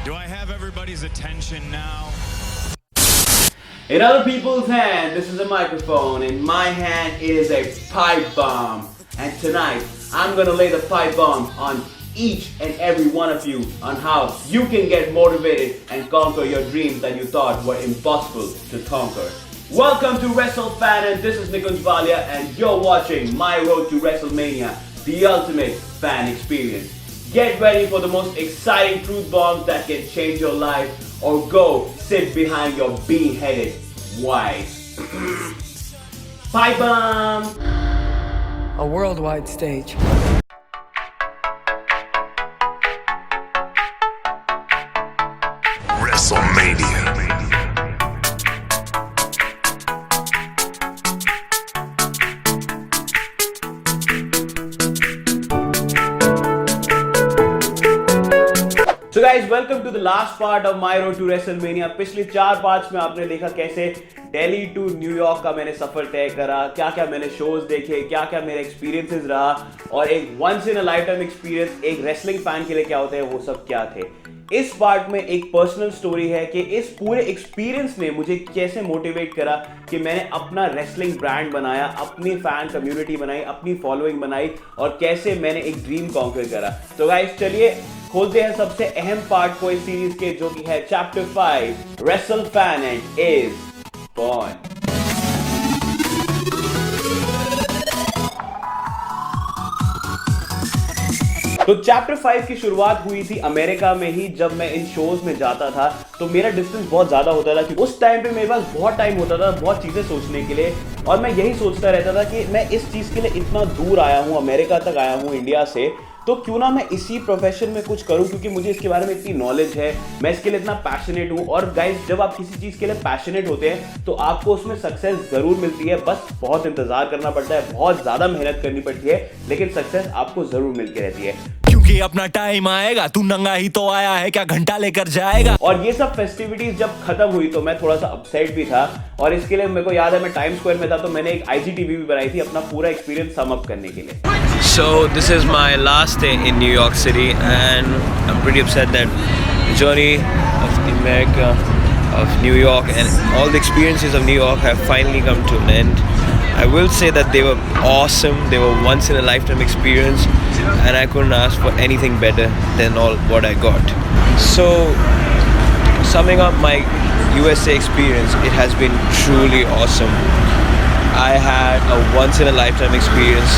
Do I have everybody's attention now? In other people's hand, this is a microphone. In my hand, it is a pipe bomb. And tonight, I'm gonna lay the pipe bomb on each and every one of you on how you can get motivated and conquer your dreams that you thought were impossible to conquer. Welcome to WrestleFan, and this is Nikunj Valia, and you're watching My Road to WrestleMania, the ultimate fan experience. Get ready for the most exciting truth bombs that can change your life, or go sit behind your bean-headed wife. Pipe bomb! A worldwide stage. WrestleMania. So guys, welcome to the last part of My Road to WrestleMania. पिछले 4 parts में आपने देखा कैसे Delhi to New York का मैंने सफर तय करा, क्या क्या मैंने शोज देखे, क्या क्या मेरे एक्सपीरियंसेस रहा, और एक once in a lifetime experience एक रेसलिंग फैन के लिए क्या होते हैं वो सब क्या थे। इस पार्ट में एक पर्सनल स्टोरी है कि इस पूरे एक्सपीरियंस ने मुझे कैसे मोटिवेट करा कि मैंने अपना रेसलिंग ब्रांड बनाया, अपनी फैन कम्युनिटी बनाई, अपनी फॉलोइंग बनाई, और कैसे मैंने एक ड्रीम कॉन्कर करा। तो गाइस चलिए खोलते हैं सबसे अहम पार्ट को इस सीरीज के, जो कि है chapter 5 WrestleFan and is born. तो चैप्टर 5 की शुरुआत हुई थी अमेरिका में ही। जब मैं इन शोज में जाता था तो मेरा डिस्टेंस बहुत ज्यादा होता था कि उस टाइम पे मेरे पास बहुत टाइम होता था बहुत चीजें सोचने के लिए, और मैं यही सोचता रहता था कि मैं इस चीज के लिए इतना दूर आया हूं, अमेरिका तक आया हूं इंडिया से, तो क्यों ना मैं इसी प्रोफेशन में कुछ करूं, क्योंकि मुझे इसके बारे में इतनी नॉलेज है, मैं इसके लिए इतना पैशनेट हूं। और गाइस, जब आप किसी चीज के लिए पैशनेट होते हैं तो आपको उसमें सक्सेस जरूर मिलती है, बस बहुत इंतजार करना पड़ता है, बहुत ज्यादा मेहनत करनी पड़ती है, लेकिन सक्सेस आपको जरूर मिलती रहती है। क्योंकि अपना टाइम आएगा, तू नंगा ही तो आया है, क्या घंटा लेकर जाएगा। और ये सब फेस्टिविटीज जब खत्म हुई तो मैं थोड़ा सा अपसेट भी था, और इसके लिए मेरे को याद है मैं टाइम स्क्वायर में था, तो मैंने एक IGTV भी बनाई थी अपना पूरा एक्सपीरियंस सम अप करने के लिए। So this is my last day in New York City, and I'm pretty upset that the journey of America, of New York, and all the experiences of New York have finally come to an end. I will say that they were awesome. They were once in a lifetime experience, and I couldn't ask for anything better than all what I got. So summing up my USA experience, it has been truly awesome. I had a once in a lifetime experience.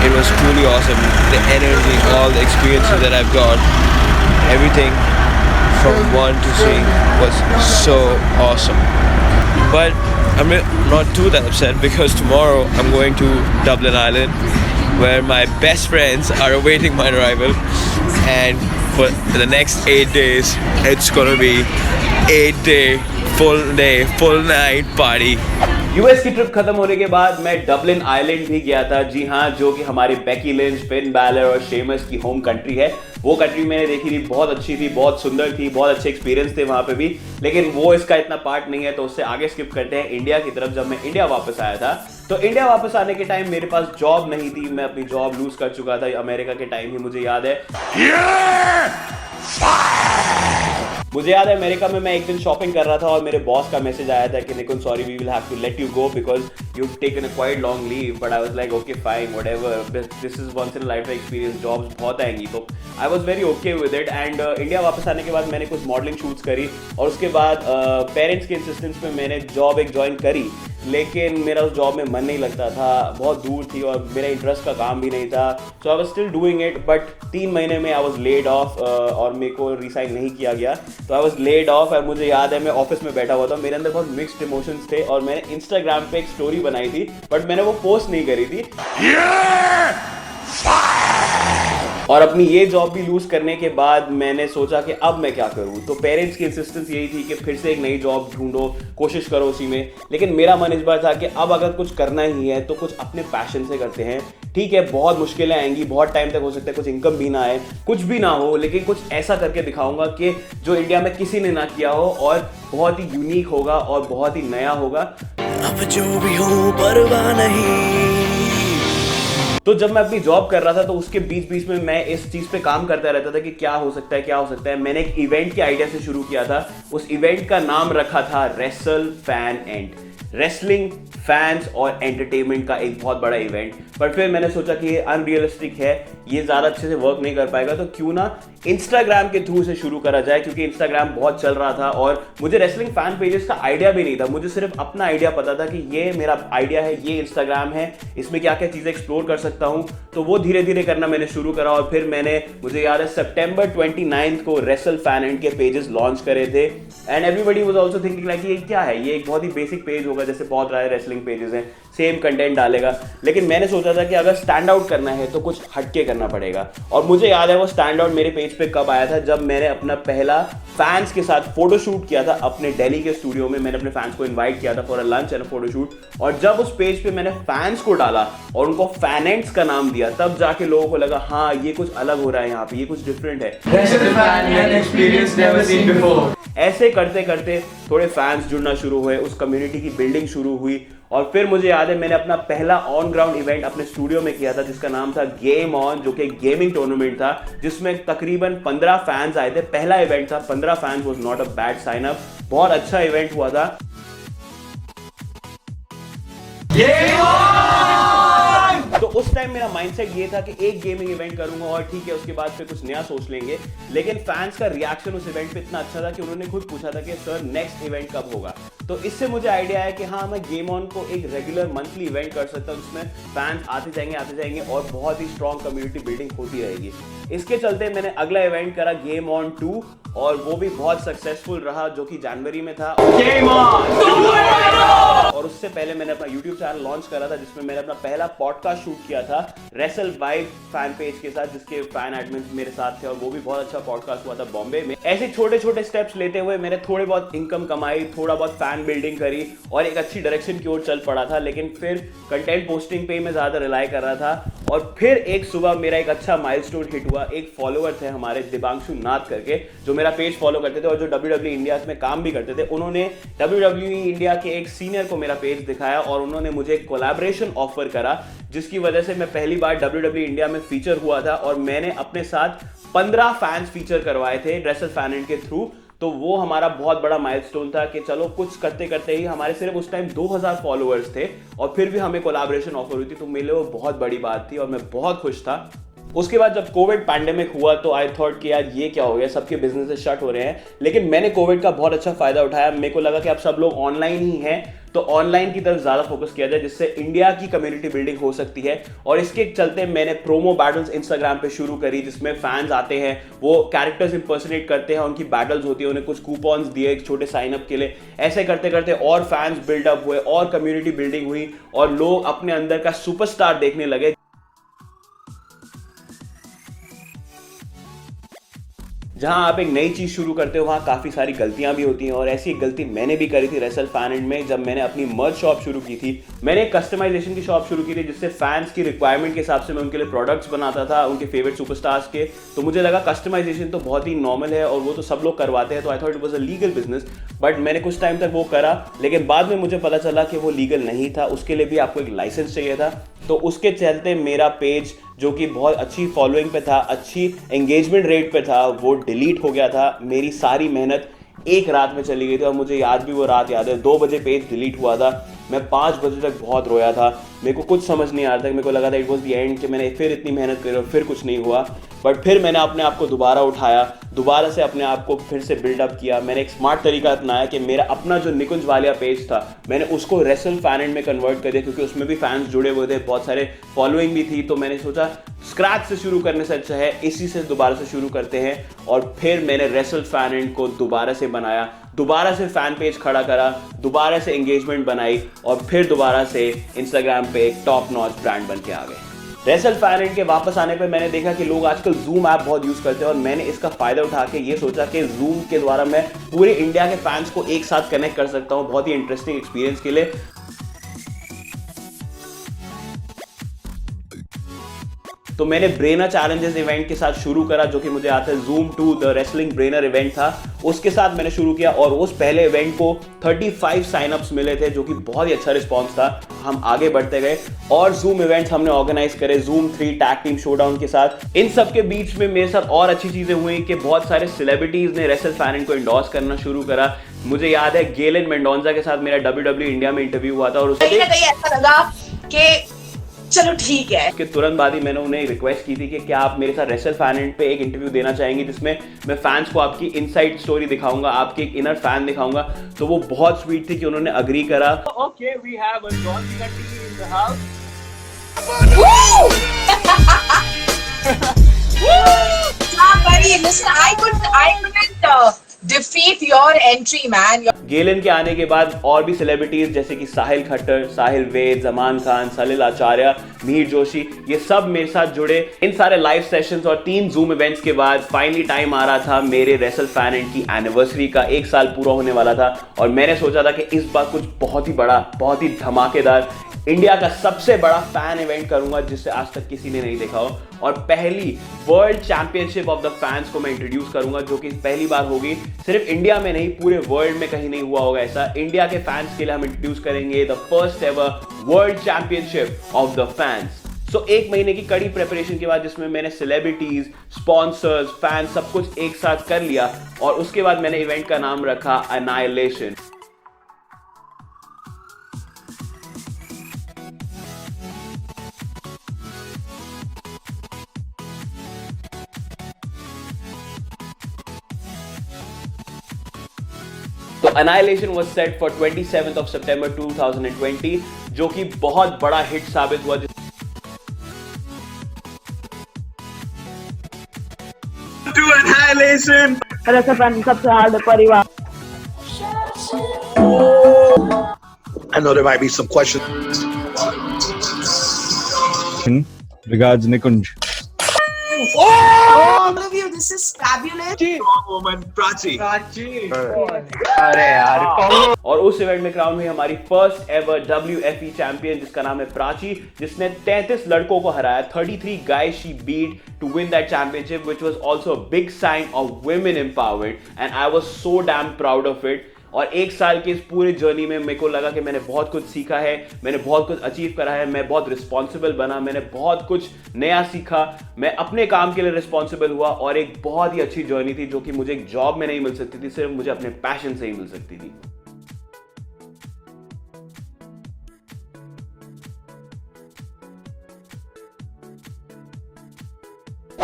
It was truly awesome. The energy, all the experiences that I've got, everything from 1 to 3 was so awesome. But I'm not too that upset, because tomorrow I'm going to Dublin Island, where my best friends are awaiting my arrival, and for the next 8 days it's gonna be 8-day full night party. US की trip खत्म होने के बाद मैं Dublin island भी गया था। जी हाँ, जो कि हमारी बेकी लिंच, फिन बैलर और शेमस की होम कंट्री है। वो कंट्री मैंने देखी थी, बहुत अच्छी थी, बहुत सुंदर थी, बहुत अच्छे एक्सपीरियंस थे वहाँ पे भी, लेकिन वो इसका इतना पार्ट नहीं है, तो उससे आगे स्किप करते हैं इंडिया की तरफ। जब मैं इंडिया वापस आया था तो इंडिया वापस आने के टाइम मेरे पास जॉब नहीं थी, मैं अपनी जॉब लूज कर चुका था अमेरिका के टाइम ही, मुझे याद है। मुझे याद है अमेरिका में मैं एक दिन शॉपिंग कर रहा था और मेरे बॉस का मैसेज आया था कि Nikunj, sorry, we will have to let you go because you taken a quite long leave. But I was like okay fine, whatever, this is once in life experience, jobs बहुत आएंगी। तो आई वाज वेरी ओके विद इट। एंड इंडिया वापस आने के बाद मैंने कुछ मॉडलिंग शूट्स करी, और उसके बाद पेरेंट्स के इंसिस्टेंस पे मैंने जॉब एक ज्वाइन करी, लेकिन मेरा उस जॉब में मन नहीं लगता था, बहुत दूर थी और मेरा इंटरेस्ट का काम भी नहीं था। So I was still doing it, but 3 महीने में आई वाज लेड ऑफ, और मेरे को रिसाइन नहीं किया गया, तो आई वाज लेड ऑफ। और मुझे याद है मैं ऑफिस में बैठा हुआ था, मेरे अंदर बहुत मिक्स्ड इमोशंस थे, और मैंने इंस्टाग्राम पे एक स्टोरी बनाई थी, बट मैंने वो पोस्ट नहीं करी थी। और अपनी ये जॉब भी लूज करने के बाद मैंने सोचा कि अब मैं क्या करूं। तो पेरेंट्स की इंसिस्टेंस यही थी कि फिर से एक नई जॉब ढूंढो, कोशिश करो उसी में, लेकिन मेरा मन इस बार था कि अब अगर कुछ करना ही है तो कुछ अपने पैशन से करते हैं। ठीक है, बहुत मुश्किलें आएंगी, बहुत टाइम तक हो सकता है कुछ इनकम भी ना आए, कुछ भी ना हो, लेकिन कुछ ऐसा करके दिखाऊंगा कि जो इंडिया में किसी ने ना किया हो, और बहुत ही यूनिक होगा और बहुत ही नया होगा। अब जो भी हो परवाह नहीं, तो जब मैं अपनी जॉब कर रहा था तो उसके बीच बीच में मैं इस चीज पे काम करता रहता था कि क्या हो सकता है, क्या हो सकता है। मैंने एक इवेंट के आइडिया से शुरू किया था। उस इवेंट का नाम रखा था wrestle fan and, wrestling fans और एंटरटेनमेंट का एक बहुत बड़ा इवेंट। पर फिर मैंने सोचा कि ये अनरियलिस्टिक है, ये ज़्यादा अच्छे से वर्क नहीं कर पाएगा, तो क्यों ना इंस्टाग्राम के थ्रू से शुरू करा जाए, क्योंकि इंस्टाग्राम बहुत चल रहा था और मुझे रेसलिंग फैन पेजेस का आइडिया भी नहीं था। मुझे सिर्फ अपना आइडिया पता था कि ये मेरा आइडिया है, ये इंस्टाग्राम है, इसमें क्या क्या चीज़ें एक्सप्लोर कर सकता हूँ। तो वो धीरे धीरे करना मैंने शुरू करा और फिर मैंने, मुझे याद है सितंबर 29 को रेसल फैन एंड के पेजेस लॉन्च करे थे। And everybody was also thinking like ये क्या है, ये एक बहुत ही बेसिक पेज होगा, जैसे बहुत सारे रेसलिंग पेजेस हैं, सेम कंटेंट डालेगा। लेकिन मैंने सोचा था कि अगर स्टैंड आउट करना है तो कुछ हटके करना पड़ेगा। और मुझे याद है वो स्टैंड आउट मेरे पेज पे कब आया था, जब मैंने अपना पहला फैंस के साथ फोटो शूट किया था अपने दिल्ली के स्टूडियो में। मैंने अपने फैंस को इनवाइट किया था for a lunch and photo shoot, और जब उस पेज पे मैंने फैंस को डाला और उनको फैनेंट्स का नाम दिया, तब जाके लोगों को लगा हाँ ये कुछ अलग हो रहा है, यहाँ पे ये कुछ डिफरेंट है। ऐसे करते करते थोड़े फैंस जुड़ना शुरू हुए, उस कम्युनिटी की बिल्डिंग शुरू हुई। और फिर मुझे याद है मैंने अपना पहला ऑन ग्राउंड इवेंट अपने स्टूडियो में किया था, जिसका नाम था गेम ऑन, जो कि गेमिंग टूर्नामेंट था, जिसमें तकरीबन 15 फैंस आए थे। पहला इवेंट था, 15 fans was not a bad sign up. बहुत अच्छा इवेंट हुआ था। तो उस टाइम मेरा माइंडसेट ये था कि एक गेमिंग इवेंट करूंगा और ठीक है, उसके बाद फिर कुछ नया सोच लेंगे। लेकिन फैंस का रिएक्शन उस इवेंट पे इतना अच्छा था कि उन्होंने खुद पूछा था कि सर नेक्स्ट इवेंट कब होगा। तो इससे मुझे आइडिया आया कि हाँ, मैं गेम ऑन को एक रेगुलर मंथली इवेंट कर सकता हूँ, जिसमें फैंस आते जाएंगे और बहुत ही स्ट्रॉन्ग कम्युनिटी बिल्डिंग होती रहेगी। इसके चलते मैंने अगला इवेंट करा गेम ऑन 2, और वो भी बहुत सक्सेसफुल रहा, जो कि जनवरी में था। Game on! और उससे पहले मैंने अपना YouTube चैनल लॉन्च करा था, जिसमें मैंने अपना पहला पॉडकास्ट शूट किया था रेसल वाइब फैन पेज के साथ, जिसके फैन एडमिन मेरे साथ थे, और वो भी बहुत अच्छा पॉडकास्ट हुआ था बॉम्बे में। ऐसे छोटे छोटे स्टेप्स लेते हुए मैंने थोड़े बहुत इनकम कमाई, थोड़ा बहुत फैन बिल्डिंग करी और एक अच्छी डायरेक्शन की ओर चल पड़ा था। लेकिन फिर कंटेंट पोस्टिंग पे मैं ज्यादा रिलाई कर रहा था, और फिर एक सुबह मेरा एक अच्छा माइलस्टोन हिट हुआ। एक फॉलोअर थे हमारे दिबांशु नाथ करके, जो मेरा पेज फॉलो करते थे और जो WWE इंडिया में काम भी करते थे। उन्होंने WWE इंडिया के एक सीनियर को मेरा पेज दिखाया और उन्होंने मुझे एक कोलैबोरेशन ऑफर करा, जिसकी वजह से मैं पहली बार WWE इंडिया में फीचर हुआ था। और मैंने अपने साथ 15 फैंस फीचर करवाए थे रेसल फैन एंड के थ्रू। तो वो हमारा बहुत बड़ा माइलस्टोन था कि चलो कुछ करते करते ही हमारे सिर्फ उस टाइम 2000 फॉलोअर्स थे और फिर भी हमें कोलैबोरेशन ऑफर हुई थी। तो मेरे लिए वो बहुत बड़ी बात थी और मैं बहुत खुश था। उसके बाद जब कोविड पैंडेमिक हुआ तो आई थॉट कि यार ये क्या हो गया, सबके बिजनेसेस शट हो रहे हैं। लेकिन मैंने कोविड का बहुत अच्छा फायदा उठाया। मेरे को लगा कि अब सब लोग ऑनलाइन ही हैं, तो ऑनलाइन की तरफ ज़्यादा फोकस किया जाए, जिससे इंडिया की कम्युनिटी बिल्डिंग हो सकती है। और इसके चलते मैंने प्रोमो बैटल्स इंस्टाग्राम पे शुरू करी, जिसमें फैंस आते हैं, वो कैरेक्टर्स इंपर्सनेट करते हैं, उनकी बैटल्स होती है, उन्हें कुछ कूपन्स दिए एक छोटे साइन अप के लिए। ऐसे करते करते और फैंस बिल्डअप हुए और कम्युनिटी बिल्डिंग हुई और लोग अपने अंदर का सुपरस्टार देखने लगे। जहां आप एक नई चीज शुरू करते हो वहां काफी सारी गलतियां भी होती हैं, और ऐसी एक गलती मैंने भी करी थी रेसल फैन एंड में। जब मैंने अपनी मर्च शॉप शुरू की थी, मैंने कस्टमाइजेशन की शॉप शुरू की थी, जिससे फैंस की रिक्वायरमेंट के हिसाब से मैं उनके लिए प्रोडक्ट्स बनाता था, उनके फेवरेट सुपरस्टार्स के। तो मुझे लगा कस्टमाइजेशन तो बहुत ही नॉर्मल है और वो तो सब लोग करवाते हैं, तो I thought it was a legal business. But मैंने कुछ टाइम तक वो करा, लेकिन बाद में मुझे पता चला कि वो लीगल नहीं था, उसके लिए भी आपको एक लाइसेंस चाहिए था। तो उसके चलते मेरा पेज, जो कि बहुत अच्छी फॉलोइंग पे था, अच्छी एंगेजमेंट रेट पे था, वो डिलीट हो गया था। मेरी सारी मेहनत एक रात में चली गई थी, और मुझे आज भी वो रात याद है। 2 बजे पेज डिलीट हुआ था, मैं 5 बजे तक बहुत रोया था। मेरे को कुछ समझ नहीं आ रहा था, मेरे को लगा था इट वाज द एंड, कि मैंने फिर इतनी मेहनत करी और फिर कुछ नहीं हुआ। बट फिर मैंने अपने आप को दोबारा उठाया, दोबारा से अपने आप को फिर से बिल्डअप किया। मैंने एक स्मार्ट तरीका अपनाया कि मेरा अपना जो निकुंज वालिया पेज था, मैंने उसको रेसल फैन एंड में कन्वर्ट कर दिया, क्योंकि उसमें भी फैंस जुड़े हुए थे, बहुत सारे फॉलोइंग भी थी। तो मैंने सोचा स्क्रैच से शुरू करने से अच्छा है इसी से दोबारा से शुरू करते हैं। और फिर मैंने रेसल फैन एंड को दोबारा से बनाया, दोबारा से फैन पेज खड़ा करा, दोबारा से एंगेजमेंट बनाई, और फिर दोबारा से इंस्टाग्राम पे एक टॉप नॉच ब्रांड बन के आ गए। रेसल फैन एंड के वापस आने पे मैंने देखा कि लोग आजकल जूम ऐप बहुत यूज करते हैं, और मैंने इसका फायदा उठा के ये सोचा कि जूम के द्वारा मैं पूरे इंडिया के फैंस को एक साथ कनेक्ट कर सकता हूँ, बहुत ही इंटरेस्टिंग एक्सपीरियंस के लिए। तो मैंने ब्रेनर चैलेंजेस इवेंट के साथ शुरू करा, जो कि मुझे आता है Zoom 2 the wrestling brainer event था, उसके साथ मैंने शुरू किया और उस पहले इवेंट को 35 साइनअप्स मिले थे, जो कि बहुत ही अच्छा रिस्पॉन्स था। हम आगे बढ़ते गए और Zoom इवेंट्स हमने ऑर्गेनाइज करे Zoom 3 टैग टीम शोडाउन के साथ। इन सब के बीच में मेरे साथ और अच्छी चीजें हुई कि बहुत सारे सेलिब्रिटीज ने रेसल फैन को इंडोर्स करना शुरू करा। मुझे याद है गेलन मेंडोजा के साथ मेरा WWE इंडिया में इंटरव्यू हुआ था और कहीं ना कहीं ऐसा लगा कि चलो ठीक है। उसके तुरंत बाद ही मैंने उन्हें रिक्वेस्ट की थी कि क्या आप मेरे साथ रेसल फैन पे एक इंटरव्यू देना चाहेंगे, जिसमें मैं फैंस को आपकी इनसाइड स्टोरी दिखाऊंगा, आपके एक इनर फैन दिखाऊंगा। तो वो बहुत स्वीट थी कि उन्होंने अग्री करा। Okay, we have a John Cena TV in the house. Buddy, listen, I couldn't defeat your entry, man. गेलन के आने के बाद और भी सेलिब्रिटीज जैसे कि साहिल खट्टर, साहिल वेद, जमान खान, सलिल आचार्य, मीर जोशी, ये सब मेरे साथ जुड़े। इन सारे लाइव सेशंस और 3 Zoom इवेंट्स के बाद फाइनली टाइम आ रहा था मेरे रेसल फैन की एनिवर्सरी का। 1 साल पूरा होने वाला था और मैंने सोचा था कि इस बार कुछ बहुत ही बड़ा, बहुत ही धमाकेदार, इंडिया का सबसे बड़ा फैन इवेंट करूंगा जिससे आज तक किसी ने नहीं देखा हो। और पहली world championship of the fans को मैं इंट्रोड्यूस करूंगा, जो कि पहली बार होगी। सिर्फ इंडिया में नहीं, पूरे वर्ल्ड में कहीं नहीं हुआ होगा ऐसा। इंडिया के फैंस के लिए हम इंट्रोड्यूस करेंगे the first ever world championship of the fans. So 1 महीने की कड़ी प्रिपरेशन के बाद, जिसमें मैंने सेलिब्रिटीज, स्पॉन्सर्स, फैंस सब कुछ एक साथ कर लिया और उसके बाद मैंने इवेंट का नाम रखा अनाइलेशन। तो annihilation was set for 27th of September 2020, जो कि बहुत बड़ा हिट साबित हुआ। Do Annihilation. सबसे हार्ड परिवार। I know there might be some questions. Regards, Nikunj. All of you, this is fabulous. Woman, Prachi. और उस इवेंट में क्राउन हुई हमारी फर्स्ट एवर WFE चैंपियन, जिसका नाम है प्राची, जिसने 33 लड़कों को हराया। 33 guys she beat to win that championship, which was also a big sign of women empowerment, and I was so damn proud of it. और 1 साल के इस पूरे जर्नी में मेरे को लगा कि मैंने बहुत कुछ सीखा है, मैंने बहुत कुछ अचीव करा है, मैं बहुत रिस्पॉन्सिबल बना, मैंने बहुत कुछ नया सीखा, मैं अपने काम के लिए रिस्पॉन्सिबल हुआ और एक बहुत ही अच्छी जर्नी थी, जो कि मुझे एक जॉब में नहीं मिल सकती थी, सिर्फ मुझे अपने पैशन से ही मिल सकती थी।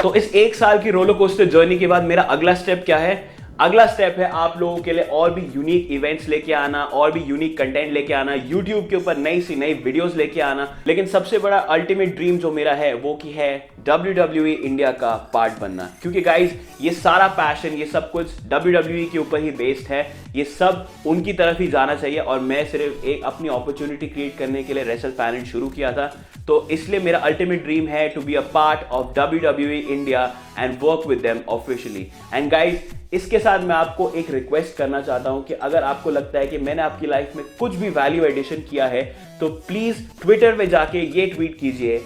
तो इस 1 साल की रोलर कोस्टर जर्नी के बाद मेरा अगला स्टेप क्या है? अगला स्टेप है आप लोगों के लिए और भी यूनिक इवेंट्स लेके आना, और भी यूनिक कंटेंट लेके आना, YouTube के ऊपर नई सी नई वीडियोस लेके आना। लेकिन सबसे बड़ा अल्टीमेट ड्रीम जो मेरा है वो की है WWE इंडिया का पार्ट बनना, क्योंकि गाइज ये सारा पैशन, ये सब कुछ WWE के ऊपर ही बेस्ड है, ये सब उनकी तरफ ही जाना चाहिए और मैं सिर्फ एक अपनी अपॉर्चुनिटी क्रिएट करने के लिए रेसल पैरेंट शुरू किया था। तो इसलिए मेरा अल्टीमेट ड्रीम है to be a part of WWE India and work with them officially. And guys इसके साथ मैं आपको एक रिक्वेस्ट करना चाहता हूं कि अगर आपको लगता है कि मैंने आपकी लाइफ में कुछ भी वैल्यू एडिशन किया है, तो प्लीज ट्विटर पे जाके ये ट्वीट कीजिए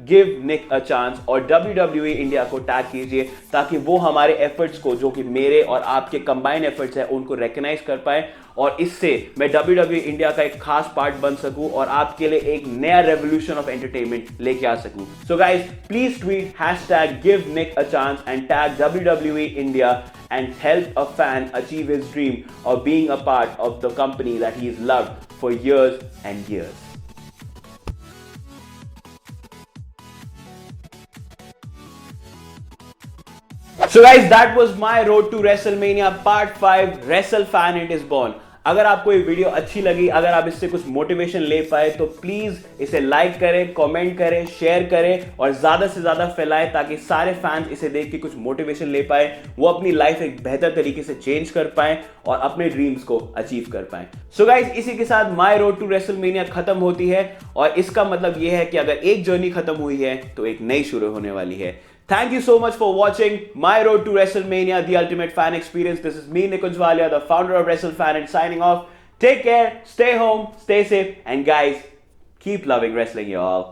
#GiveNick_a_chance और WWE इंडिया को टैग कीजिए, ताकि वो हमारे एफर्ट्स को, जो कि मेरे और आपके कंबाइन एफर्ट्स है, उनको रिकॉग्नाइज कर पाए और इससे मैं WWE इंडिया का एक खास पार्ट बन सकूं और आपके लिए एक नया रेवोल्यूशन ऑफ एंटरटेनमेंट लेके आ सकूं। So guys please tweet #GiveNick_a_chance and tag WWE India and help a fan achieve his dream of being a part of the company that he's loved for years and years. So guys, that was my road to WrestleMania Part 5. Wrestle Fan It is born. अगर आपको ये video अच्छी लगी, अगर आप इससे कुछ motivation ले पाए, तो प्लीज इसे लाइक करें, कमेंट करें, शेयर करें और ज्यादा से ज्यादा फैलाएं, ताकि सारे फैंस इसे देख के कुछ मोटिवेशन ले पाए, वो अपनी लाइफ एक बेहतर तरीके से चेंज कर पाए और अपने ड्रीम्स को अचीव कर पाए। सो गाइज, इसी के साथ माय रोड टू रेसलमेनिया खत्म होती है और इसका मतलब ये है कि अगर एक जर्नी खत्म हुई है तो एक नई शुरू होने वाली है। Thank you so much for watching My Road to WrestleMania, the ultimate fan experience. This is me, Nikunj Walia, the founder of WrestleFan, and signing off. Take care, stay home, stay safe, and guys, keep loving wrestling, y'all.